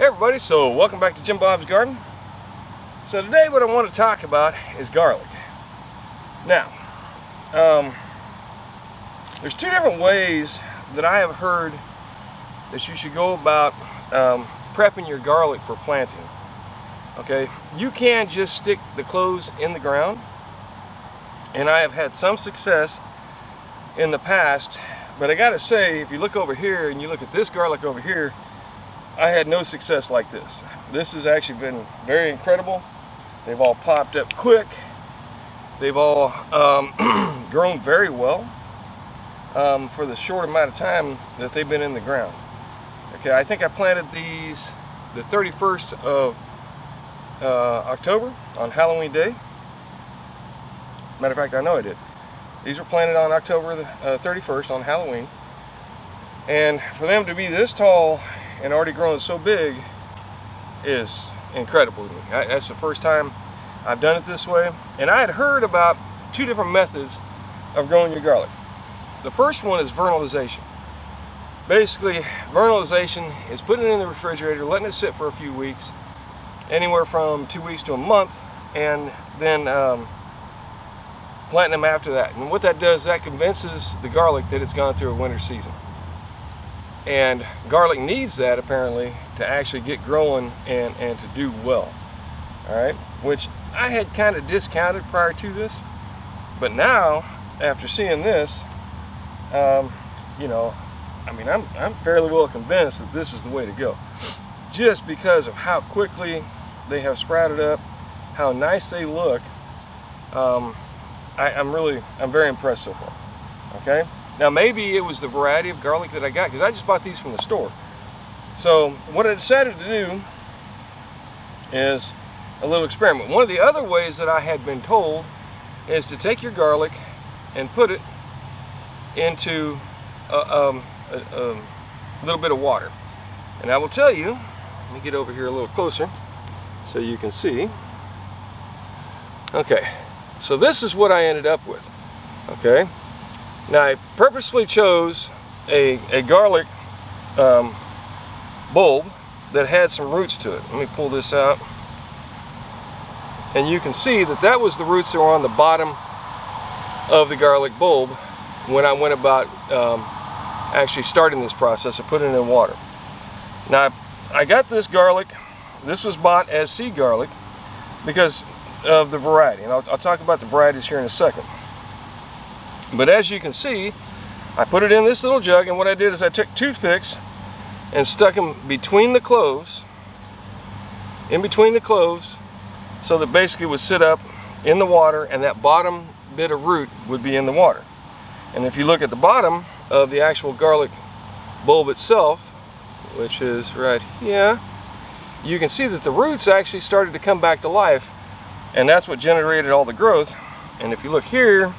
Hey everybody, so welcome back to Jim Bob's Garden. So today what I want to talk about is garlic. Now, there's two different ways that I have heard that you should go about prepping your garlic for planting. Okay, you can just stick the cloves in the ground, and I have had some success in the past, but I gotta say, if you look over here and you look at this garlic over here, I had no success like this. This has actually been very incredible. They've all popped up quick. They've all grown very well for the short amount of time that they've been in the ground. Okay, I think I planted these the 31st of October on Halloween Day. Matter of fact, I know I did. These were planted on October the 31st on Halloween. And for them to be this tall and already grown so big is incredible to me. That's the first time I've done it this way. And I had heard about two different methods of growing your garlic. The first one is vernalization. Basically, vernalization is putting it in the refrigerator, letting it sit for a few weeks, anywhere from 2 weeks to a month, and then planting them after that. And what that does, that convinces the garlic that it's gone through a winter season. And garlic needs that apparently to actually get growing and to do well. Alright, which I had kind of discounted prior to this, but now after seeing this, you know, I mean, I'm fairly well convinced that this is the way to go, just because of how quickly they have sprouted up, how nice they look. I'm very impressed so far. Okay. Now maybe it was the variety of garlic that I got, because I just bought these from the store. So what I decided to do is a little experiment. One of the other ways that I had been told is to take your garlic and put it into a little bit of water. And I will tell you, let me get over here a little closer so you can see. Okay, so this is what I ended up with. Okay. Now I purposefully chose a garlic bulb that had some roots to it. Let me pull this out. And you can see that that was the roots that were on the bottom of the garlic bulb when I went about actually starting this process of putting it in water. Now I got this garlic. This was bought as seed garlic because of the variety. And I'll talk about the varieties here in a second. But as you can see, I put it in this little jug, and what I did is I took toothpicks and stuck them between the cloves, in between the cloves, so that basically it would sit up in the water, and that bottom bit of root would be in the water. And if you look at the bottom of the actual garlic bulb itself, which is right here, you can see that the roots actually started to come back to life, and that's what generated all the growth. And if you look here,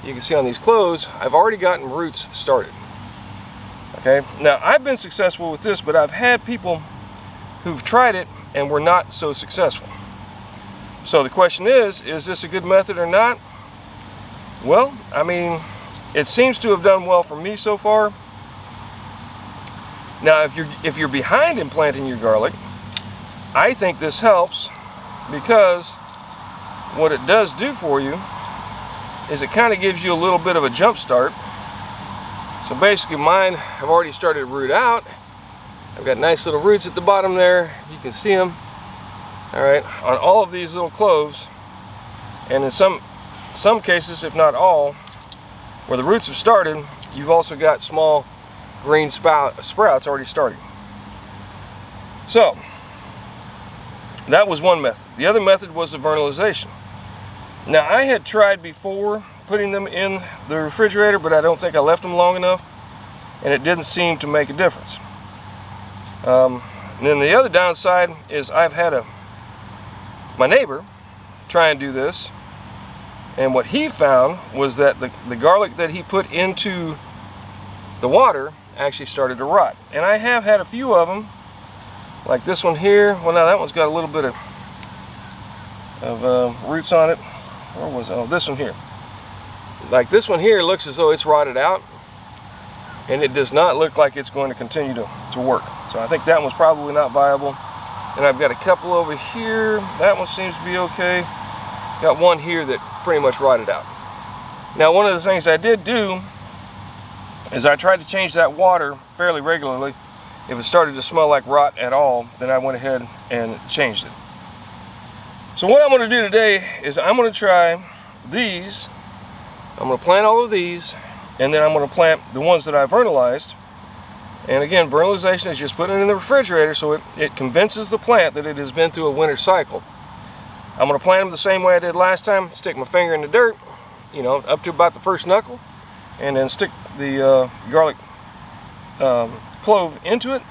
you can see on these cloves, I've already gotten roots started. Okay, now I've been successful with this, but I've had people who've tried it and were not so successful. So the question is this a good method or not? Well, I mean, it seems to have done well for me so far. Now, if you're behind in planting your garlic, I think this helps, because what it does do for you is it kind of gives you a little bit of a jump start. So basically mine have already started to root out. I've got nice little roots at the bottom there. You can see them. All right, on all of these little cloves, and in some cases, if not all, where the roots have started, you've also got small green sprouts already starting. So that was one method. The other method was the vernalization. Now I had tried before putting them in the refrigerator, but I don't think I left them long enough, and it didn't seem to make a difference. And then the other downside is I've had my neighbor try and do this, and what he found was that the garlic that he put into the water actually started to rot. And I have had a few of them, like this one here. Well, now that one's got a little bit of roots on it. Where was it? Oh, this one here. Like this one here looks as though it's rotted out. and it does not look like it's going to continue to work. So I think that one's probably not viable. And I've got a couple over here. That one seems to be okay. Got one here that pretty much rotted out. Now, one of the things I did do is I tried to change that water fairly regularly. If it started to smell like rot at all, then I went ahead and changed it. So what I'm going to do today is I'm going to try these. I'm going to plant all of these, and then I'm going to plant the ones that I vernalized. And again, vernalization is just putting it in the refrigerator so it convinces the plant that it has been through a winter cycle. I'm going to plant them the same way I did last time. Stick my finger in the dirt, you know, up to about the first knuckle, and then stick the garlic clove into it,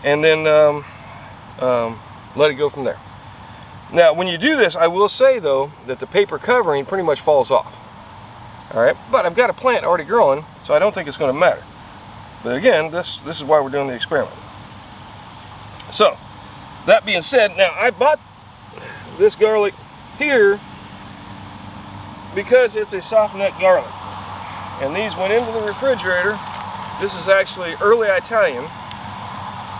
and then let it go from there. Now, when you do this, I will say though that the paper covering pretty much falls off. All right, but I've got a plant already growing, so I don't think it's going to matter. But again, this is why we're doing the experiment. So, that being said, now I bought this garlic here because it's a soft nut garlic. And these went into the refrigerator. This is actually early Italian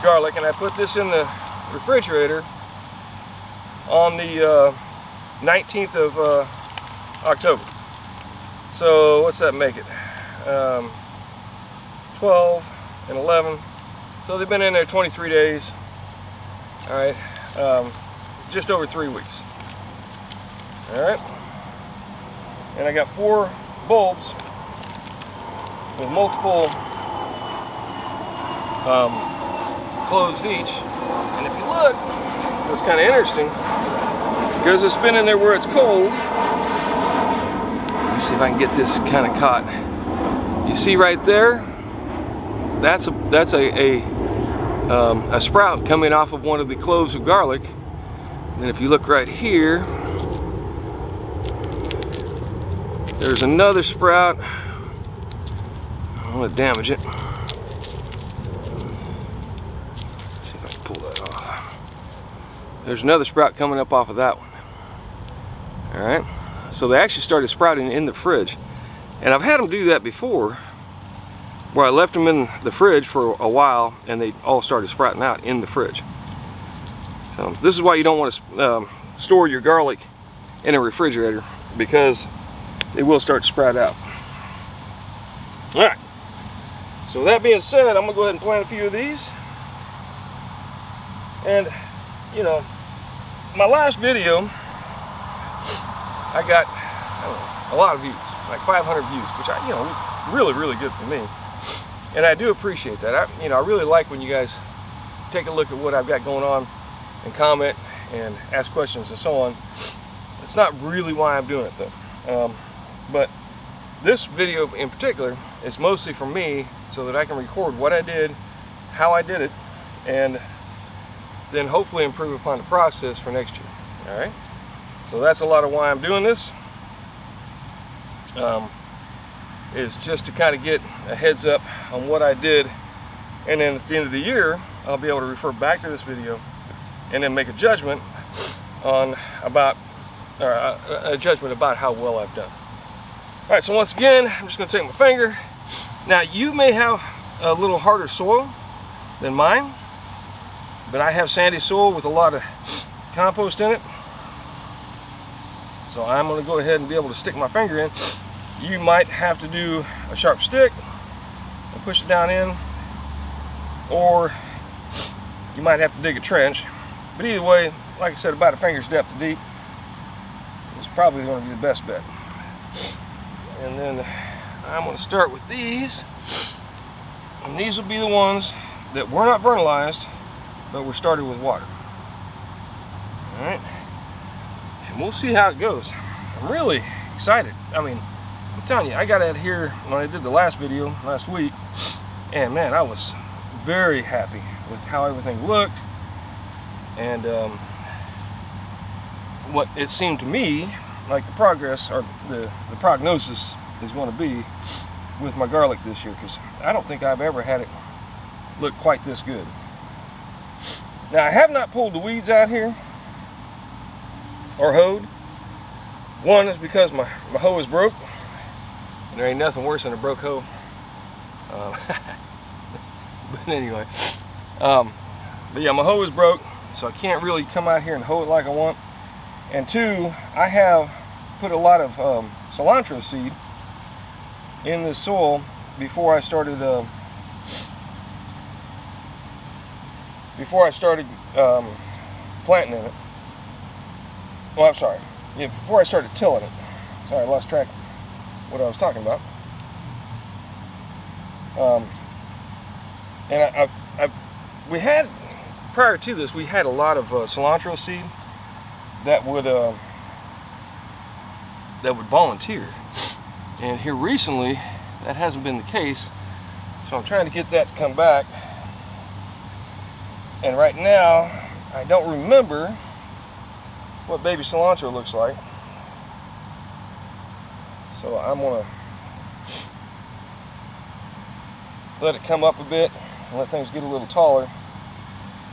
garlic, and I put this in the refrigerator on the 19th of October. So what's that make it? 12 and 11. So they've been in there 23 days. All right, just over 3 weeks. All right, and I got 4 bulbs with multiple cloves each. And if you look, it's kind of interesting because it's been in there where it's cold. Let me see if I can get this kind of caught. You see right there? That's a sprout coming off of one of the cloves of garlic. And if you look right here, there's another sprout. I don't want to damage it. Let's see if I can pull that off. There's another sprout coming up off of that one. All right, so they actually started sprouting in the fridge, and I've had them do that before, where I left them in the fridge for a while and they all started sprouting out in the fridge. So this is why you don't want to store your garlic in a refrigerator, because it will start to sprout out. All right, so that being said, I'm gonna go ahead and plant a few of these. And you know, my last video I got a lot of views, like 500 views, which was really good for me. And I do appreciate that. I really like when you guys take a look at what I've got going on and comment and ask questions and so on. It's not really why I'm doing it though. But this video in particular is mostly for me, so that I can record what I did, how I did it, and then hopefully improve upon the process for next year. All right. So that's a lot of why I'm doing this. Is just to kind of get a heads up on what I did, and then at the end of the year I'll be able to refer back to this video and then make a judgment on a judgment about how well I've done. All right, so once again, I'm just going to take my finger. Now you may have a little harder soil than mine, but I have sandy soil with a lot of compost in it, so I'm going to go ahead and be able to stick my finger in. You might have to do a sharp stick and push it down in, or you might have to dig a trench. But either way, like I said, about a finger's depth deep is probably going to be the best bet. And then I'm going to start with these, and these will be the ones that were not vernalized, but were started with water. All right, and we'll see how it goes. I'm really excited. I mean, I'm telling you, I got out here when I did the last video last week, and man, I was very happy with how everything looked, and what it seemed to me like the progress, or the prognosis is going to be with my garlic this year, because I don't think I've ever had it look quite this good. Now, I have not pulled the weeds out here or hoed. One is because my hoe is broke, and there ain't nothing worse than a broke hoe. But anyway, but yeah, my hoe is broke, so I can't really come out here and hoe it like I want. And two, I have put a lot of cilantro seed in the soil before I started planting in it. Well, I'm sorry. Yeah, before I started tilling it. Sorry, I lost track of what I was talking about. And we had, prior to this, we had a lot of cilantro seed that would volunteer. And here recently, that hasn't been the case. So I'm trying to get that to come back. And right now, I don't remember what baby cilantro looks like. So I'm gonna let it come up a bit and let things get a little taller.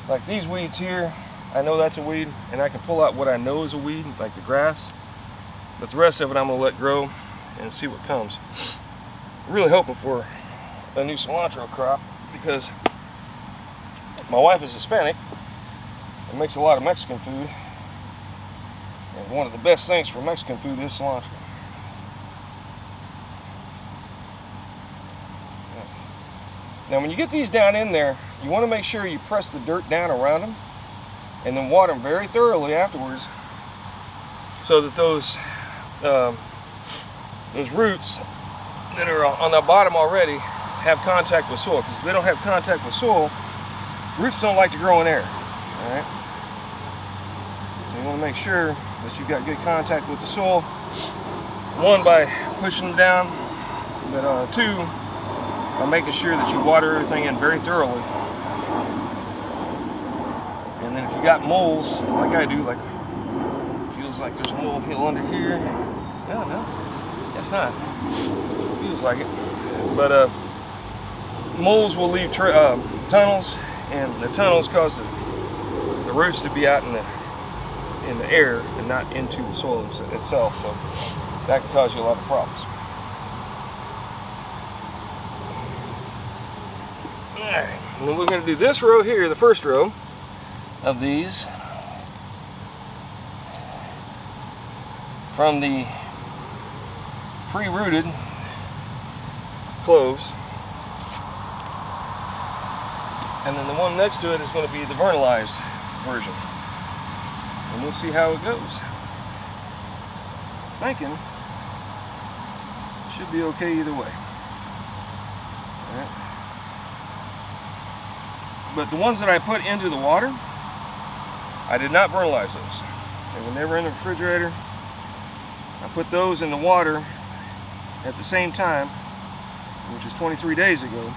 Like these weeds here, I know that's a weed, and I can pull out what I know is a weed, like the grass. But the rest of it I'm gonna let grow and see what comes. I'm really hoping for a new cilantro crop because my wife is Hispanic and makes a lot of Mexican food. And one of the best things for Mexican food is cilantro. Now when you get these down in there, you want to make sure you press the dirt down around them and then water them very thoroughly afterwards so that those roots that are on the bottom already have contact with soil. Because if they don't have contact with soil, roots don't like to grow in air. All right? So you want to make sure that you've got good contact with the soil. One, by pushing them down, but two, by making sure that you water everything in very thoroughly. And then if you got moles, like I do, like feels like there's a mole hill under here. No, that's not. It feels like it. But moles will leave tunnels, and the tunnels cause the roots to be out in the air and not into the soil itself. So that can cause you a lot of problems. Alright, and then we're going to do this row here, the first row of these, from the pre-rooted cloves, and then the one next to it is going to be the vernalized version, and we'll see how it goes. Thinking it should be okay either way. All right. But the ones that I put into the water, I did not vernalize those. And when they were in the refrigerator, I put those in the water at the same time, which is 23 days ago.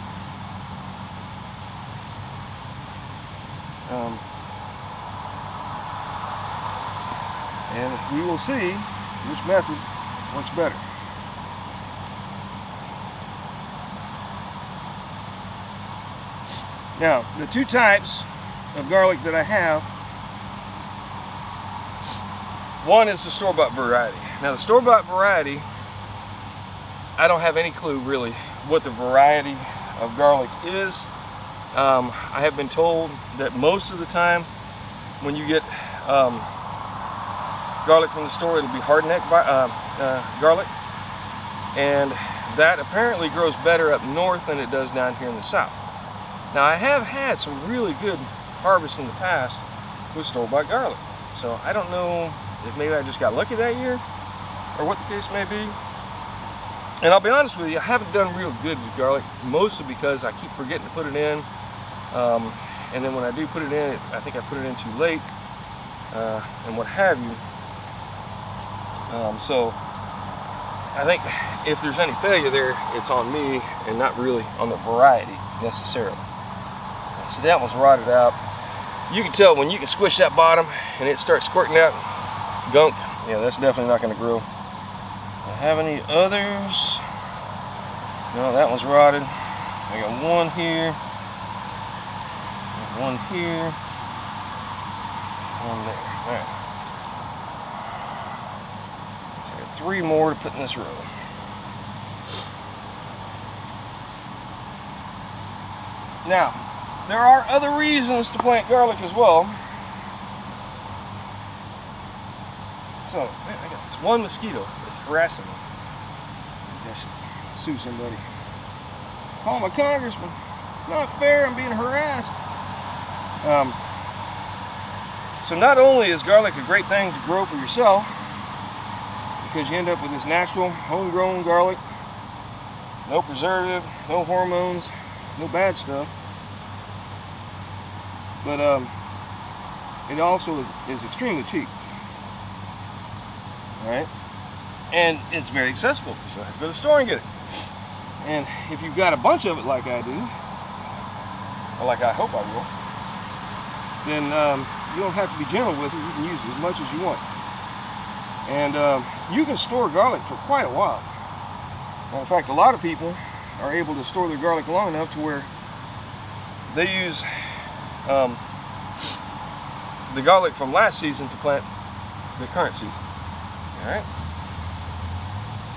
And we will see which method works better. Now, the two types of garlic that I have, one is the store-bought variety. Now, the store-bought variety, I don't have any clue really what the variety of garlic is. I have been told that most of the time when you get garlic from the store, it'll be hardneck garlic, and that apparently grows better up north than it does down here in the south. Now, I have had some really good harvests in the past with store-bought garlic, so I don't know if maybe I just got lucky that year or what the case may be. And I'll be honest with you, I haven't done real good with garlic, mostly because I keep forgetting to put it in, and then when I do put it in, I think I put it in too late, and what have you. So I think if there's any failure there, it's on me and not really on the variety necessarily. So that one's rotted out. You can tell when you can squish that bottom and it starts squirting out gunk. Yeah, that's definitely not going to grow. Do I have any others? No, that one's rotted. I got one here, one here, one there. All right. So I got 3 more to put in this row. Now, there are other reasons to plant garlic as well. So, I got this one mosquito that's harassing me. I should sue somebody. Call my congressman. It's not fair, I'm being harassed. So not only is garlic a great thing to grow for yourself, because you end up with this natural, homegrown garlic, no preservative, no hormones, no bad stuff, but it also is extremely cheap. Alright? And it's very accessible, so I have to go to the store and get it. And if you've got a bunch of it like I do, or like I hope I will, then you don't have to be gentle with it. You can use it as much as you want. And you can store garlic for quite a while. In fact, a lot of people are able to store their garlic long enough to where they use the garlic from last season to plant the current season. Alright?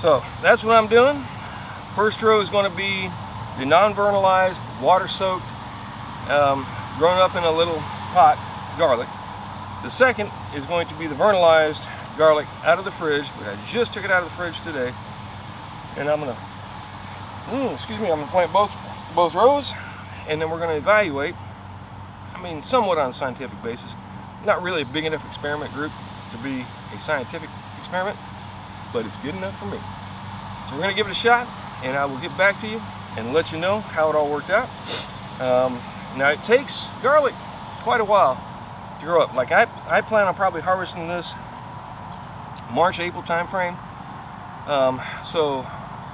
So that's what I'm doing. First row is going to be the non-vernalized, water-soaked, grown up in a little pot garlic. The second is going to be the vernalized garlic out of the fridge. I just took it out of the fridge today, and I'm going to, I'm going to plant both rows, and then we're going to evaluate. I mean, somewhat on a scientific basis. Not really a big enough experiment group to be a scientific experiment, but it's good enough for me. So we're going to give it a shot, and I will get back to you and let you know how it all worked out. Now it takes garlic quite a while to grow up. Like I plan on probably harvesting this March, April time frame. So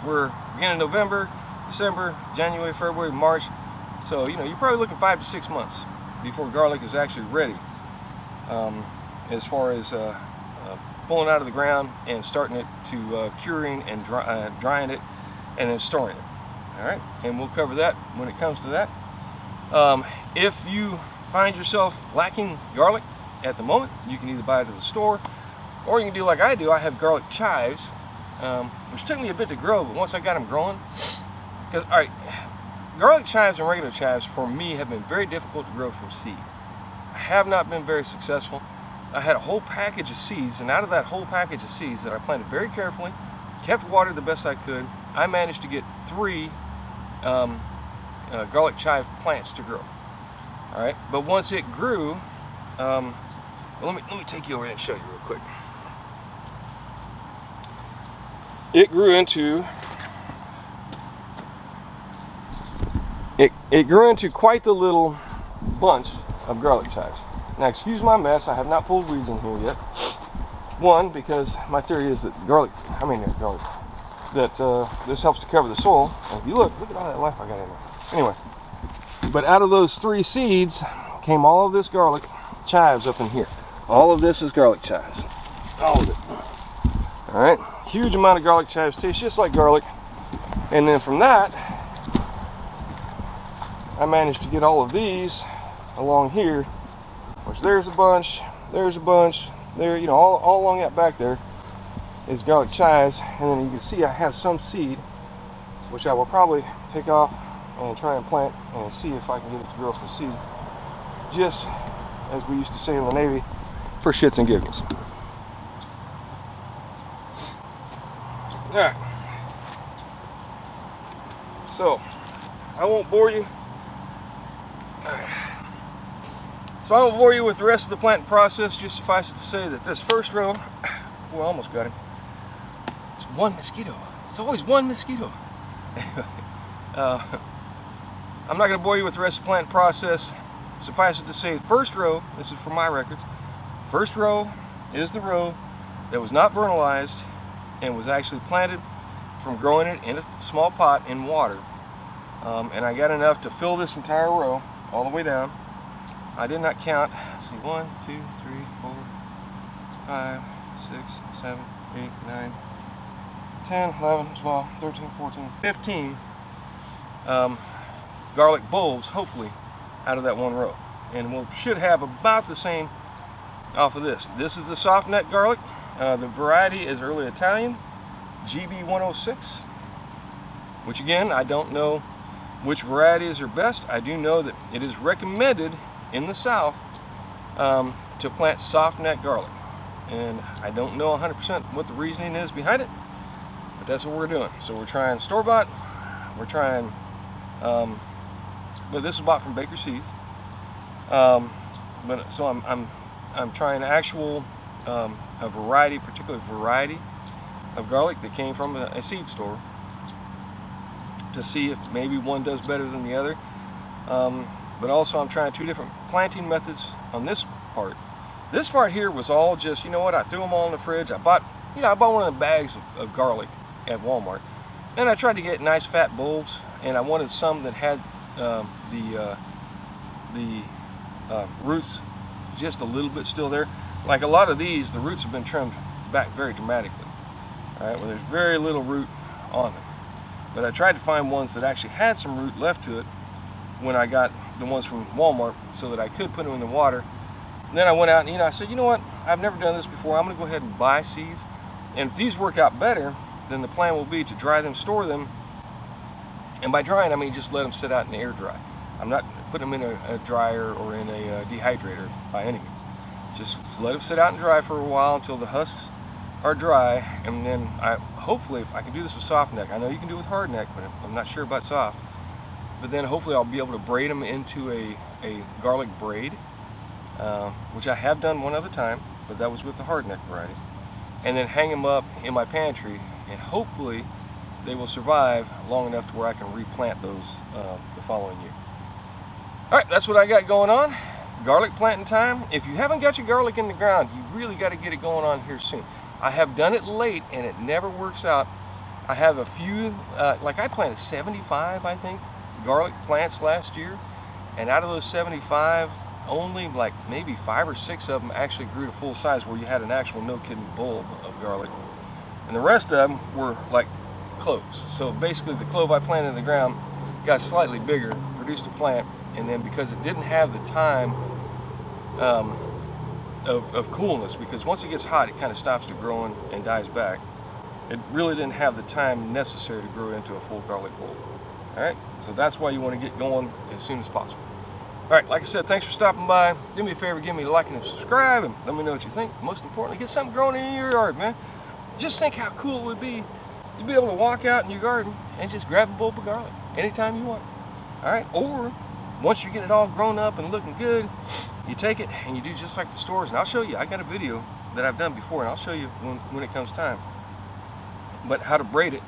we're beginning of November, December, January, February, March. So you're probably looking 5 to 6 months before garlic is actually ready, as far as pulling out of the ground and starting it to curing and drying it and then storing it. All right, and we'll cover that when it comes to that. If you find yourself lacking garlic at the moment, you can either buy it at the store, or you can do like I do. I have garlic chives, which took me a bit to grow, but once I got them growing, because all right, garlic chives and regular chives for me have been very difficult to grow from seed. I have not been very successful. I had a whole package of seeds, and out of that whole package of seeds that I planted very carefully, kept water the best I could, I managed to get 3 garlic chive plants to grow. All right, but once it grew, well, let me take you over there and show you real quick. It grew into it grew into quite the little bunch of garlic chives. Now, excuse my mess. I have not pulled weeds in here yet. One, because my theory is that this helps to cover the soil. And if you look at all that life I got in there. Anyway, but out of those 3 seeds came all of this garlic chives up in here. All of this is garlic chives. All of it. All right, huge amount of garlic chives. Tastes just like garlic. And then from that, I managed to get all of these along here. Which there's a bunch, there, all along that back there is garlic chives. And then you can see I have some seed, which I will probably take off and try and plant and see if I can get it to grow from seed. Just as we used to say in the Navy, for shits and giggles. Alright. So, I won't bore you. Alright. So I won't bore you with the rest of the planting process. Just suffice it to say that this first row, well, I almost got him. It's one mosquito. It's always one mosquito. Anyway, I'm not going to bore you with the rest of the planting process. Suffice it to say, first row, this is for my records, first row is the row that was not vernalized and was actually planted from growing it in a small pot in water. And I got enough to fill this entire row all the way down. I did not count. Let's see, 1, 2, 3, 4, 5, 6, 7, 8, 9, 10, 11, 12, 13, 14, 15 garlic bulbs, hopefully, out of that one row. And we should have about the same off of this. This is the soft nut garlic. The variety is early Italian, GB 106, which again, I don't know which varieties are best. I do know that it is recommended in the South to plant soft neck garlic. And I don't know 100% what the reasoning is behind it, but that's what we're doing. So we're trying store-bought. We're trying, but this is bought from Baker Seeds. But so I'm trying actual a particular variety of garlic that came from a seed store to see if maybe one does better than the other. But also I'm trying 2 different planting methods on this part. This part here was all just, you know what, I threw them all in the fridge. I bought one of the bags of garlic at Walmart, and I tried to get nice fat bulbs, and I wanted some that had the roots just a little bit still there. Like a lot of these, the roots have been trimmed back very dramatically. All right, well, there's very little root on them. But I tried to find ones that actually had some root left to it when I got the ones from Walmart, so that I could put them in the water. And then I went out and I said, you know what, I've never done this before. I'm going to go ahead and buy seeds. And if these work out better, then the plan will be to dry them, store them. And by drying, I mean just let them sit out in the air dry. I'm not putting them in a dryer or in a dehydrator by any means. Just let them sit out and dry for a while until the husks are dry, and then hopefully, if I can do this with soft neck. I know you can do it with hard neck, but I'm not sure about soft. But then hopefully I'll be able to braid them into a garlic braid, which I have done one other time, but that was with the hard neck variety. And then hang them up in my pantry, and hopefully they will survive long enough to where I can replant those the following year. All right, that's what I got going on. Garlic planting time. If you haven't got your garlic in the ground, you really got to get it going on here soon. I have done it late and it never works out. I have a few, like I planted 75, I think, garlic plants last year, and out of those 75, only like maybe 5 or 6 of them actually grew to full size where you had an actual no-kidding bulb of garlic. And the rest of them were like cloves. So basically the clove I planted in the ground got slightly bigger, produced a plant, and then because it didn't have the time of coolness, because once it gets hot it kind of stops to growing and dies back, it really didn't have the time necessary to grow into a full garlic bulb. Alright, so that's why you want to get going as soon as possible. Alright, like I said, thanks for stopping by. Do me a favor, give me a like and a subscribe, and let me know what you think. Most importantly, get something growing in your yard, man. Just think how cool it would be to be able to walk out in your garden and just grab a bulb of garlic anytime you want. Alright, or once you get it all grown up and looking good, you take it and you do just like the stores. And I'll show you, I got a video that I've done before, and I'll show you when it comes time. But how to braid it.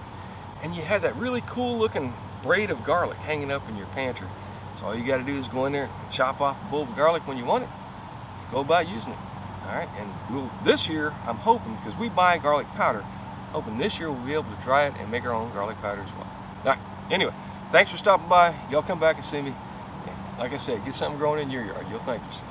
And you have that really cool looking braid of garlic hanging up in your pantry. So all you got to do is go in there and chop off a bulb of garlic when you want it. Go about using it. Alright, and this year, I'm hoping, because we buy garlic powder, hoping this year we'll be able to dry it and make our own garlic powder as well. Alright, anyway, thanks for stopping by. Y'all come back and see me. Like I said, get something growing in your yard. You'll thank yourself.